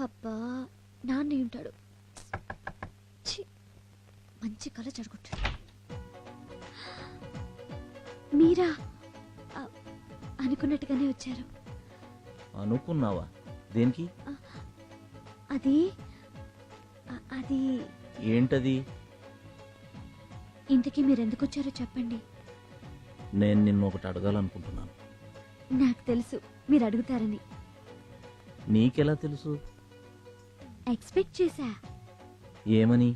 అబ్బా నాన్న ఉంటాడు. మంచి కళ చెడగొట్టాడు. మీరా అనుకున్నట్టుగానే వచ్చారు. అనుకున్నావా? దేనికి? అది అది ఏంటది? ఇంతకీ మీరెందుకు వచ్చారో చెప్పండి. నేను నిన్ను ఒకటి అడగాలనుకుంటున్నాను. నాకు తెలుసు మీరు అడుగుతారని. నీకెలా తెలుసు? ఎక్స్పెక్ట్ చేశా. ఏమని?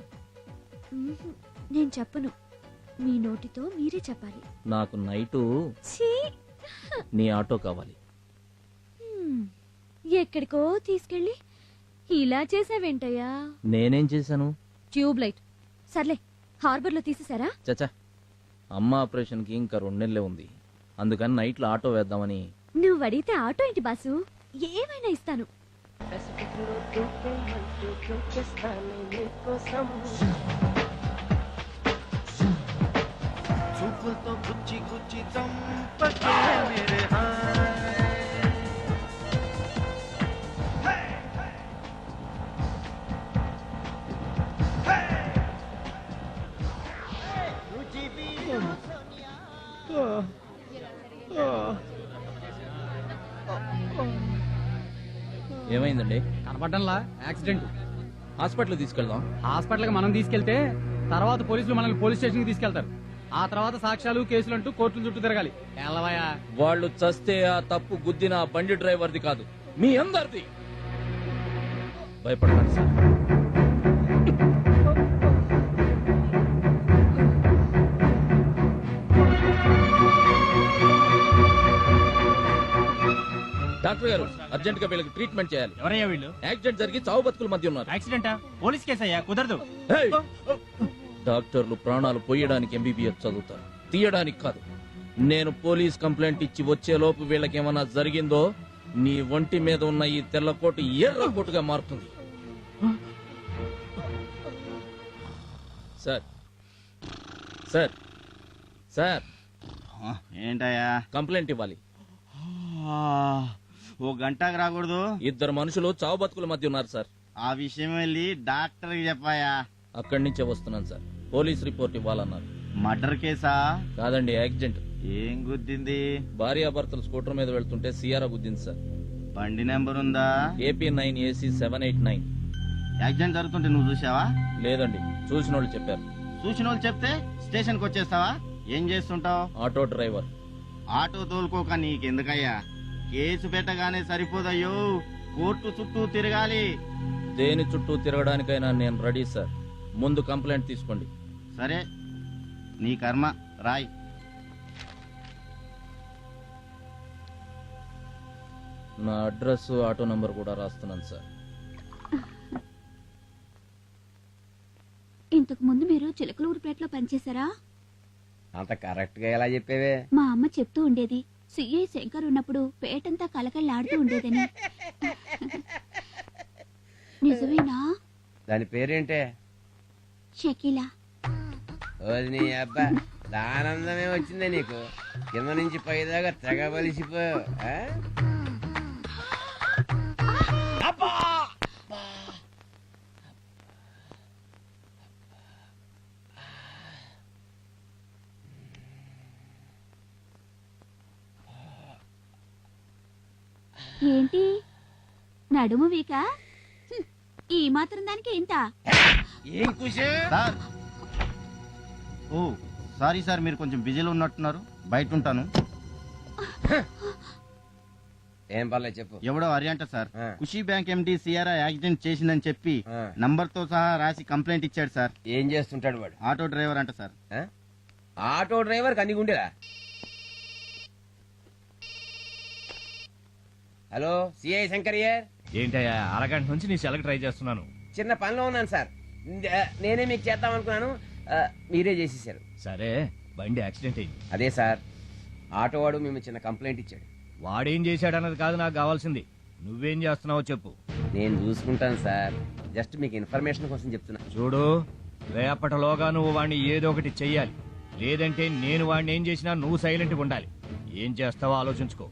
నేను చెప్పను, మీ నోటితో మీరే చెప్పాలి. నాకు నైటు నీ ఆటో కావాలి. ఎక్కడికో తీసుకెళ్ళి ఇలా చేసావేంటయ్యా? నేనేం చేశాను? Tube light. సర్లే, హార్బర్ లో తీసేసారా? చచ్చా, అమ్మ ఆపరేషన్ కి ఇంకా 2 నెలలే ఉంది. అందుకని నైట్లో ఆటో వేద్దామని. నువ్వు అడిగితే ఆటో ఏంటి బాసు, ఏమైనా ఇస్తాను. చూపులతో గుచ్చి గుచ్చి చంపకే మేరే ఏమైందండి? కనపడ్డంలా యాక్సిడెంట్. హాస్పిటల్ తీసుకెళ్దాం. హాస్పిటల్కి మనం తీసుకెళ్తే తర్వాత పోలీసులు మనల్ని పోలీస్ స్టేషన్ కి తీసుకెళ్తారు. ఆ తర్వాత సాక్ష్యాలు కేసులు అంటూ కోర్టుల చుట్టూ తిరగాలి. ఎల్లవయ్యా, వాళ్ళు చస్తే ఆ తప్పు గుద్దిన బండి డ్రైవర్ది కాదు, మీ అందరిది. భయపడకండి సార్. డాక్టర్ గారు, అర్జెంట్ గా వీళ్ళకి ట్రీట్మెంట్ చేయాలి. ఎవరయ్యా వీళ్ళు? యాక్సిడెంట్ జరిగి చావు బతుకుల మధ్య ఉన్నారు. యాక్సిడెంటా? పోలీస్ కేసు అయ్యా, కుదరదు. డాక్టర్లు ప్రాణాలు పోయడానికి ఎంబీబీఎస్ చదువుతారు, తీయడానికి కాదు. నేను పోలీస్ కంప్లైంట్ ఇచ్చి వచ్చేలోపు వీళ్ళకేమన్నా జరిగిందో నీ ఒంటి మీద ఉన్న ఈ తెల్ల కోటు ఎర్ర కోటుగా మారుతుంది. సార్ సార్ సార్, ఏంటయ్యా? కంప్లైంట్ ఇవ్వాలి. ఓ గంటకు రాకూడదు? 2 మనుషులు చావు బతుకుల మధ్య ఉన్నారు సార్. ఆ విషయం వెళ్ళి డాక్టర్ కి చెప్పాయా? అక్కడి నుంచే వస్తున్నాను సార్. పోలీస్ రిపోర్ట్ ఇవ్వాలన్నారు. మర్డర్ కేసా? కాదండి, యాక్సిడెంట్. ఏం గుద్దింది? భార్యాభర్తలు స్కూటర్ మీద వెళ్తుంటే సియారా గుద్దింది సార్. బండి నెంబర్ ఉందా? AP9AC789. యాక్సిడెంట్ జరుగుతుంటే నువ్వు చూసావా? లేదండి, చూసిన వాళ్ళు చెప్పారు. చూసిన వాళ్ళు చెప్తే స్టేషన్ కి వచ్చేస్తావా? ఏం చేస్తుంటావు? Auto driver. ఆటో తోలుకోక నీకెందుకయ్యా? కేసు పెట్టగానే సరిపోదయ్యో, కోర్టు చుట్టూ తిరగాలి. దేని చుట్టూ తిరగడానికైనా నేను రెడీ సార్. ముందు కంప్లైంట్ తీసుకోండి. సరే, నీ కర్మ, రాయ్. నా అడ్రస్, ఆటో నంబర్ కూడా రాస్తున్నాను సార్. ఇంతకు ముందు మీరు చిలకలూరుపేటలో పనిచేశారా? అంత కరెక్ట్ గా ఎలా చెప్పేవే? మా అమ్మ చెప్తూ ఉండేది, సిఐ శంకర్ ఉన్నప్పుడు పేటంతా కలకళ్ళాడుతూ ఉండేదని. నిజమేనా? దాని పేరేంటే? షకీలా. ఓది నీ అబ్బా, దానందమే వచ్చిందే నీకు. కింద నుంచి పైదాకా తెగ బలిసిపో. ఏంటి నడుము వీక? ఈ మాత్రం దానికి ఇంత? ఏం కుషే? సార్, ఓ సారీ సార్, మీరు కొంచెం బిజీలో ఉన్నట్టున్నారు, బయట ఉంటాను. ఏం పర్లేదు చెప్పు. ఎవడో అరియంట సార్, ఖుషీ బ్యాంక్ ఎండి సిఆర్ఐ యాక్సిడెంట్ చేసిందని చెప్పి నంబర్ తో సహా రాసి కంప్లైంట్ ఇచ్చాడు సార్. ఏం చేస్తుంటాడు వాడు? ఆటో డ్రైవర్ అంట సార్. ఆటో డ్రైవర్ కనిగుండేరా? Hello, CI Shankariyar. ఏంటయ్యా, అరగంట నుంచి నీ సెలకి ట్రై చేస్తున్నాను. చిన్న పనిలో ఉన్నాను సార్. నేనే మీకు చేద్దాం అనుకున్నాను, మీరే చేసేసారు. సరే, బండి యాక్సిడెంట్ అయింది. అదే సార్, ఆటో వాడు మేము చిన్న కంప్లైంట్ ఇచ్చాడు. వాడేం చేశాడన్నది కాదు నాకు కావాల్సింది, నువ్వేం చేస్తున్నావో చెప్పు. నేను చూసుకుంటాను సార్, జస్ట్ మీకు ఇన్ఫర్మేషన్ కోసం చెప్తున్నా. చూడు, రేపటిలోగా నువ్వు వాడిని ఏదో ఒకటి చెయ్యాలి. లేదంటే నేను వాడిని ఏం చేసినా నువ్వు సైలెంట్గా ఉండాలి. ఏం చేస్తావో ఆలోచించుకో.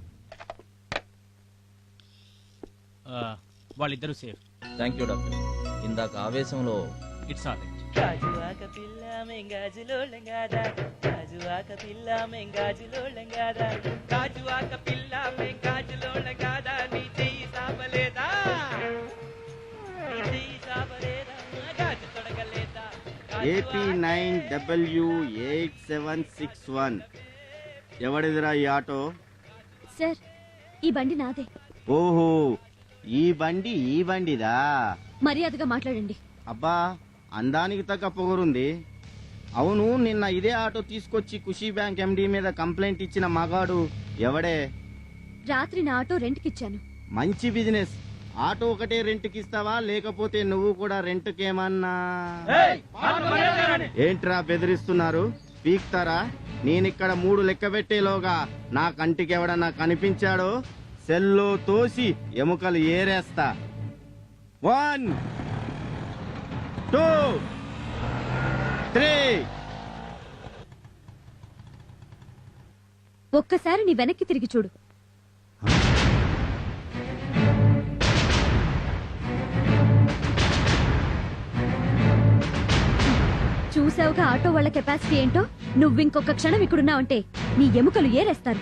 వాళ్ళిద్దరూ సేఫ్. Thank you doctor. ఇందాక ఆవేశంలో ఇట్స్ ఆల్ రైట్. గాజువాక పిల్ల మెంగాజులోళంగాదా గాజువాక పిల్ల మెంగాజులోళంగాదా గాజువాక పిల్ల మెంగాజులోళంగాదా నీ చెయ్యి సాపలేదా నీ చెయ్యి సాపలేదా గాజు తొడగలేదా AP 9W8761. ఎవడిదిరా ఈ ఆటో? సార్ ఈ బండి నాదే. ఓహో, ఈ బండిదా? మర్యాదగా మాట్లాడండి. అబ్బా, అందానికి తగ్గ పొగరుంది. అవును, నిన్న ఇదే ఆటో తీసుకొచ్చి ఖుషీ బ్యాంక్ MD మీద కంప్లైంట్ ఇచ్చిన మగాడు ఎవడే? రాత్రి నా ఆటో రెంట్కిచ్చాను. మంచి బిజినెస్. ఆటో ఒకటే రెంట్కి ఇస్తావా, లేకపోతే నువ్వు కూడా రెంట్కేమన్నా? ఏంట్రా బెదిరిస్తున్నారు? పీక్తారా? నేనిక్కడ 3 లెక్క పెట్టేలోగా నా కంటికి ఎవడన్నా కనిపించాడో సెల్లో తోసి ఎముకలు ఏరేస్తా. 1 2 3. ఒక్కసారి నీ వెనక్కి తిరిగి చూడు. చూసావుగా ఆటో వాళ్ళ కెపాసిటీ ఏంటో. నువ్వింకొక క్షణం ఇక్కడున్నావంటే నీ ఎముకలు ఏరేస్తారు.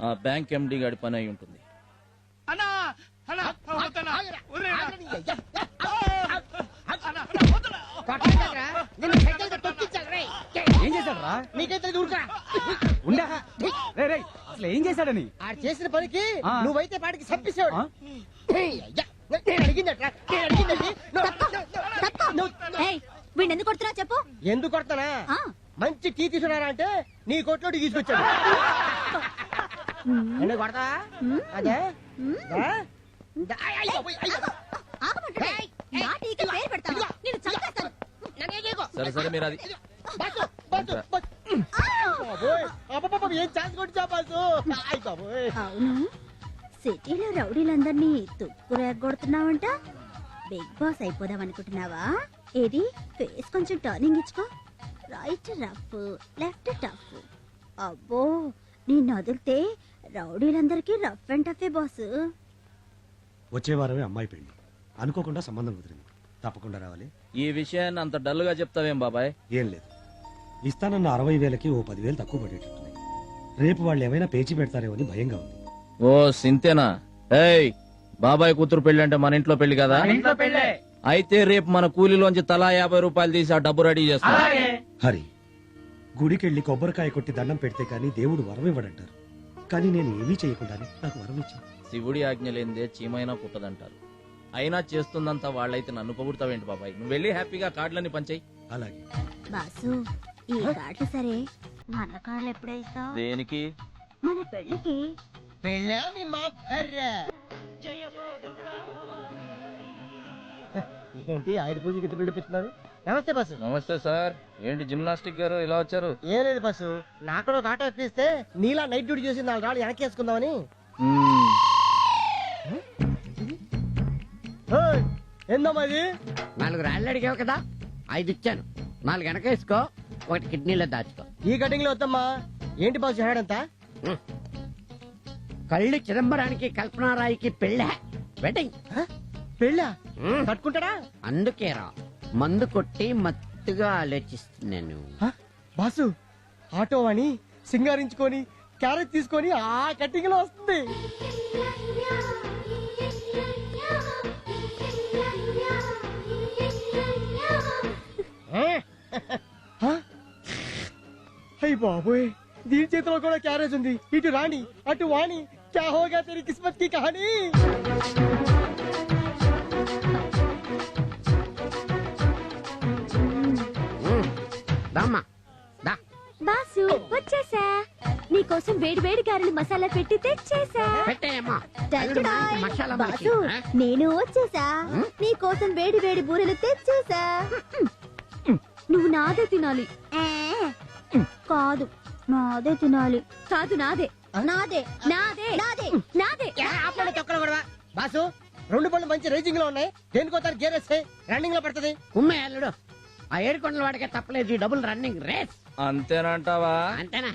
ఆ బ్యాంక్ MD గాడి పని అయి ఉంటుంది. ఏం చేశాడు? అసలు ఏం చేశాడని? చేసిన పనికి నువ్వైతే పాటికి చంపేశాడు. వీణెందుకు కొడుతున్నా చెప్పు. ఎందుకు కొడతానా? మంచి టీ తీసుకున్నారా అంటే నీ కొట్లో తీసుకొచ్చాడు. కొడతా అదే సరే సరే మీరు అది ఏం ఛాన్స్ కొట్టా బాసు. అవును, సిటీలో రౌడీలందరినీ తుక్కు రేగొడుతున్నావంట. బిగ్ బాస్ అయిపోదాం అనుకుంటున్నావా? ఏది ఫేస్ కొంచెం టర్నింగ్ ఇచ్చుకో. Right rough, left tough. అబ్బో, నిన్ను వదిలితే రౌడీలందరికీ రఫ్ అండ్ టఫే బాస్. వచ్చే వారమే అమ్మాయి పెళ్లి. అనుకోకుండా సంబంధం కుదిరింది. తప్పకుండా రావాలి. ఈ విషయాన్ని అంత డల్ గా చెప్తావేం బాబాయ్? ఏం లేదు, ఇస్తానన్న 60,000కి ఓ 10,000 తక్కువ పడేటట్టున్నాయి. రేపు వాళ్ళు ఏమైనా పేచి పెడతారేమో అని భయంగా ఉంది. ఓ సింతేనా? ఏయ్, బాబాయ్ కూతురు పెళ్లి అంటే మన ఇంట్లో పెళ్లి కదా? ఇంట్లో పెళ్ళే. అయితే రేపు మన కూలీలోంచి తలా 50 రూపాయలు తీసి ఆ డబ్బు రెడీ చేస్తా. హరి, గుడికెళ్ళి కొబ్బరికాయ కొట్టి దండం పెడితే కానీ దేవుడు వరం ఇవ్వడంటారు. కానీ నేను ఏమీ చేయకుండానే నాకు వరం ఇచ్చాను. శివుడి ఆజ్ఞ లేనిదే చీమైనా పుట్టదంటారు. అయినా చేస్తుందంతా వాళ్ళైతే నన్ను పొగుడతావేంటి బాబాయ్? నువ్వు వెళ్ళి హ్యాపీగా కార్డులన్నీ పంచాయి. అలాగే. బాసు ఈ కార్డు సరే, మన కార్డులు ఎప్పుడే ఇస్తావు? దేనికి? మన పెళ్లికి. పెళ్ళాని మా భార్య. ఏంటి ఆయుధ పూజకి ఎత్తి పిలిపిస్తున్నారు? నమస్తే బస్సు. నమస్తే సార్. ఏంటి జిమ్నాస్టిక్ గారు ఇలా వచ్చారు? ఏం లేదు బస్సు, నాకు ఒక ఆటో ఎక్కిస్తే నీలా నైట్ డ్యూటీ చేసి 4 రాళ్ళు వెనక్కి వేసుకుందామని. ఏందమ్మా ఇది? 4 రాళ్ళు అడిగావు కదా, 5 ఇచ్చాను. 4 వెనకేసుకో, 1 కిడ్నీలో దాచుకో. ఈ కటింగ్ లో వద్దమ్మా. ఏంటి బాసు హేడంతా? కళ్ళు చిదంబరానికి కల్పనారాయికి పెళ్ళ వెడ్డింగ్. పెళ్ళా? కట్టుకుంటాడా? అందుకేరా మందు కొట్టి మత్తుగా ఆలోచిస్తున్నాను. బాసు, ఆటో అని సింగారించుకొని క్యారెట్ తీసుకొని ఆ కటింగ్ లో వస్తుంది. అయ్యి బాబోయ్, దీని చేతిలో కూడా క్యారేజ్ ఉంది. ఇటు రాణి అటు వాణి, క్యా హోగా తెరీ కిస్మత్ కి కహానీ. దామ్మా దా. బాసు వచ్చేసా. నీకోసం వేడి వేడి గారెలు మసాలా పెట్టి తెచ్చేసా. పెట్టేయమ్మా. మసాలా బాసు నేను వచ్చేసా. నీకోసం వేడి వేడి బూరెలు తెచ్చేసా. నువ్వు నాదే తినాలి. కాదు నాదే తినాలి. కాదు నాదే. నాదే నాదే నాదే నాదే. బాసు, 2 పళ్ళు మంచి రేసింగ్ లో ఉన్నాయి. దేనికోతారు గేర్ వేస్తే రన్నింగ్ లో పడుతుంది. ఉమ్మే అల్లుడు, ఆ 7 కొండల వాడికే తప్పలేదు ఈ డబుల్ రన్నింగ్ రేస్. అంతేనంటావా? అంతేనా?